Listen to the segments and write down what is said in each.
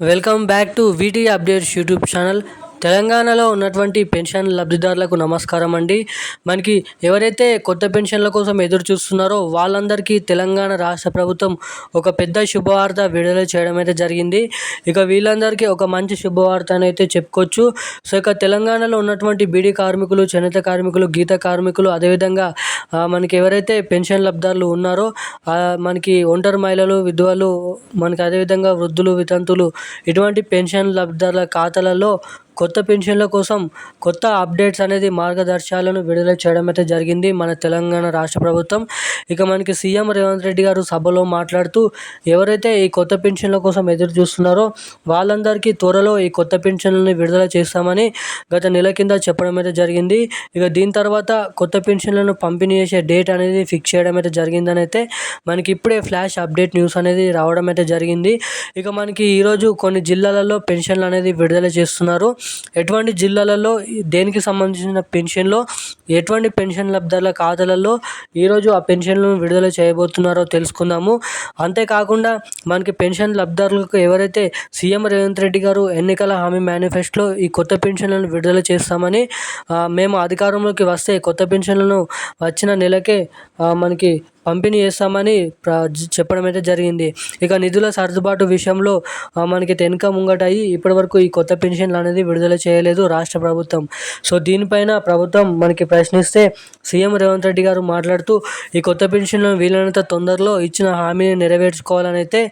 Welcome back to వీటీ updates YouTube channel. తెలంగాణలో ఉన్నటువంటి pension లబ్ధిదారులకు నమస్కారం అండి. మనకి ఎవరైతే కొత్త పెన్షన్ల కోసం ఎదురు చూస్తున్నారో వాళ్ళందరికీ తెలంగాణ రాష్ట్ర ప్రభుత్వం ఒక పెద్ద శుభవార్త విడుదల చేయడం అయితే జరిగింది. ఇక వీళ్ళందరికీ ఒక మంచి శుభవార్త అని అయితే చెప్పుకోవచ్చు. సో ఇక తెలంగాణలో ఉన్నటువంటి బీడీ కార్మికులు, చేనేత కార్మికులు, గీత కార్మికులు, అదేవిధంగా మనకి ఎవరైతే పెన్షన్ లబ్ధిదారులు ఉన్నారో మనకి ఒంటరి మహిళలు, విధవలు, మనకి అదేవిధంగా వృద్ధులు, వితంతులు, ఇటువంటి పెన్షన్ లబ్ధిదారుల ఖాతాలలో కొత్త పెన్షన్ల కోసం కొత్త అప్డేట్స్ అనేది మార్గదర్శకాలను విడుదల చేయడం అయితే జరిగింది మన తెలంగాణ రాష్ట్ర ప్రభుత్వం. ఇక మనకి సీఎం రేవంత్ రెడ్డి గారు సభలో మాట్లాడుతూ ఎవరైతే ఈ కొత్త పెన్షన్ల కోసం ఎదురు చూస్తున్నారో వాళ్ళందరికీ త్వరలో ఈ కొత్త పెన్షన్లని విడుదల చేస్తామని గత నెల కింద చెప్పడం అయితే జరిగింది. ఇక దీని తర్వాత కొత్త పెన్షన్లను పంపిణీ చేసే డేట్ అనేది ఫిక్స్ చేయడం అయితే జరిగిందని అయితే మనకి ఇప్పుడే ఫ్లాష్ అప్డేట్ న్యూస్ అనేది రావడం అయితే జరిగింది. ఇక మనకి ఈరోజు కొన్ని జిల్లాలలో పెన్షన్లు అనేది విడుదల చేస్తున్నారు. ఎటువంటి జిల్లాలలో దేనికి సంబంధించిన పెన్షన్లో ఎటువంటి పెన్షన్ లబ్ధిదారుల ఖాతాలలో ఈరోజు ఆ పెన్షన్లను విడుదల చేయబోతున్నారో తెలుసుకుందాము. అంతేకాకుండా మనకి పెన్షన్ లబ్ధిదారులకు ఎవరైతే సీఎం రేవంత్ రెడ్డి గారు ఎన్నికల హామీ మేనిఫెస్టోలో ఈ కొత్త పెన్షన్లను విడుదల చేస్తామని, మేము అధికారంలోకి వస్తే కొత్త పెన్షన్లను వచ్చిన నెలకే మనకి పంపిణీ చేస్తామని చెప్పడం అయితే జరిగింది. ఇక నిధుల సర్దుబాటు విషయంలో మనకి వెనుక ముంగట అయ్యి ఇప్పటివరకు ఈ కొత్త పెన్షన్లు అనేది విడుదల చేయలేదు రాష్ట్ర ప్రభుత్వం. సో దీనిపైన ప్రభుత్వం మనకి ప్రశ్నిస్తే సీఎం రేవంత్ రెడ్డి గారు మాట్లాడుతూ ఈ కొత్త పెన్షన్లను వీలైనంత తొందరలో ఇచ్చిన హామీని నెరవేర్చుకోవాలని అయితే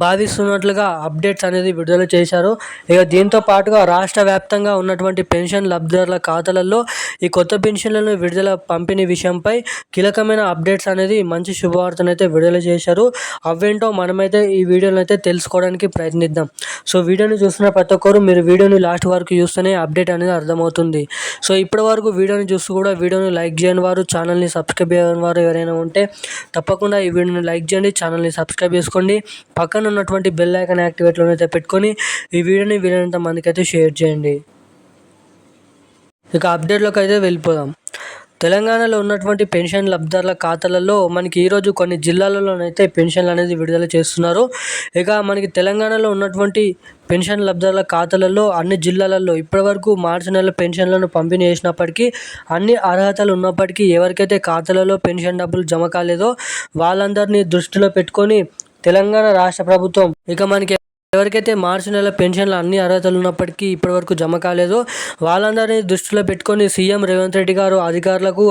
భావిస్తున్నట్లుగా అప్డేట్స్ అనేది విడుదల చేశారు. ఇక దీంతో పాటుగా రాష్ట్ర వ్యాప్తంగా ఉన్నటువంటి పెన్షన్ లబ్ధిదారుల ఖాతాలలో ఈ కొత్త పెన్షన్లను విడుదల పంపిణీ విషయంపై కీలకమైన అప్డేట్స్ అనేది మంచి శుభవార్తను అయితే విడుదల చేశారు. అవేంటో మనమైతే ఈ వీడియోని అయితే తెలుసుకోవడానికి ప్రయత్నిద్దాం. సో వీడియోని చూస్తున్న ప్రతి ఒక్కరు మీరు వీడియోని లాస్ట్ వరకు చూస్తేనే అప్డేట్ అనేది అర్థమవుతుంది. సో ఇప్పటి వరకు వీడియోని చూస్తూ కూడా వీడియోని లైక్ చేయని వారు, ఛానల్ని సబ్స్క్రైబ్ చేయని వారు ఎవరైనా ఉంటే తప్పకుండా ఈ వీడియోని లైక్ చేయండి, ఛానల్ని సబ్స్క్రైబ్ చేసుకోండి, పక్కన ఉన్నటువంటి బెల్ ఐకాన్ యాక్టివేట్లో అయితే పెట్టుకొని ఈ వీడియోని వీలైనంత మందికి అయితే షేర్ చేయండి. ఇక అప్డేట్లోకి అయితే వెళ్ళిపోదాం. తెలంగాణలో ఉన్నటువంటి పెన్షన్ లబ్ధిదారుల ఖాతాలలో మనకి ఈరోజు కొన్ని జిల్లాలలోనైతే పెన్షన్లు అనేది విడుదల చేస్తున్నారు. ఇక మనకి తెలంగాణలో ఉన్నటువంటి పెన్షన్ లబ్ధిదారుల ఖాతాలలో అన్ని జిల్లాలలో ఇప్పటివరకు మార్చి నెల పెన్షన్లను పంపిణీ చేసినప్పటికీ అన్ని అర్హతలు ఉన్నప్పటికీ ఎవరికైతే ఖాతాలలో పెన్షన్ డబ్బులు జమ కాలేదో వాళ్ళందరినీ దృష్టిలో పెట్టుకొని తెలంగాణ రాష్ట్ర ప్రభుత్వం ఇక మనకి ఎవరికైతే మార్చి నెల పెన్షన్లు అన్ని అర్హతలు ఉన్నప్పటికీ ఇప్పటివరకు జమ కాలేదో వాళ్ళందరినీ దృష్టిలో పెట్టుకొని సీఎం రేవంత్ రెడ్డి గారు అధికారులకు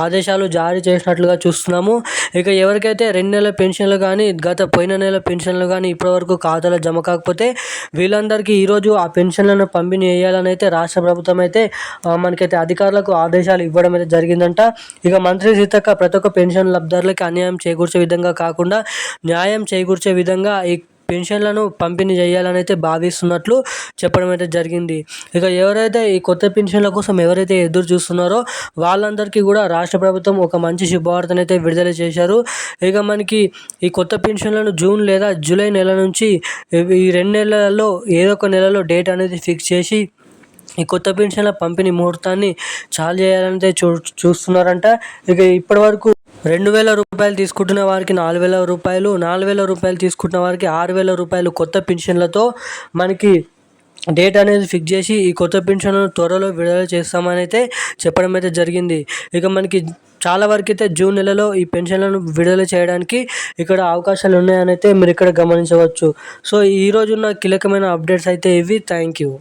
ఆదేశాలు జారీ చేసినట్లుగా చూస్తున్నాము. ఇక ఎవరికైతే 2 నెలల పెన్షన్లు కానీ పోయిన నెల పెన్షన్లు కానీ ఇప్పటివరకు ఖాతాలో జమ కాకపోతే వీళ్ళందరికీ ఈరోజు ఆ పెన్షన్లను పంపిణీ చేయాలని అయితే రాష్ట్ర ప్రభుత్వం అయితే మనకైతే అధికారులకు ఆదేశాలు ఇవ్వడం అయితే జరిగిందంట. ఇక మంత్రి సీతక్క ప్రతి ఒక్క పెన్షన్ లబ్ధిదారులకి అన్యాయం చేకూర్చే విధంగా కాకుండా న్యాయం చేకూర్చే విధంగా ఈ పెన్షన్లను పంపిణీ చేయాలని అయితే భావిస్తున్నట్లు చెప్పడం అయితే జరిగింది. ఇక ఎవరైతే ఈ కొత్త పెన్షన్ల కోసం ఎవరైతే ఎదురు చూస్తున్నారో వాళ్ళందరికీ కూడా రాష్ట్ర ప్రభుత్వం ఒక మంచి శుభవార్తను అయితే విడుదల చేశారు. ఇక మనకి ఈ కొత్త పెన్షన్లను జూన్ లేదా జూలై నెల నుంచి ఈ 2 నెలలలో ఏదో ఒక నెలలో డేట్ అనేది ఫిక్స్ చేసి ఈ కొత్త పెన్షన్ల పంపిణీ ముహూర్తాన్ని చాలు చేయాలని చూస్తున్నారంట. ఇక ఇప్పటివరకు 2,000 రూపాయలు తీసుకుంటున్న వారికి 4,000 రూపాయలు, 4,000 రూపాయలు తీసుకుంటున్న వారికి 6,000 రూపాయలు కొత్త పెన్షన్లతో మనకి డేట్ అనేది ఫిక్స్ చేసి ఈ కొత్త పెన్షన్లను త్వరలో విడుదల చేస్తామని అయితే చెప్పడం అయితే జరిగింది. ఇక మనకి చాలా వరకు అయితే జూన్ నెలలో ఈ పెన్షన్లను విడుదల చేయడానికి ఇక్కడ అవకాశాలు ఉన్నాయని అయితే మీరు ఇక్కడ గమనించవచ్చు. సో ఈరోజున్న కీలకమైన అప్డేట్స్ అయితే ఇవి. Thank you.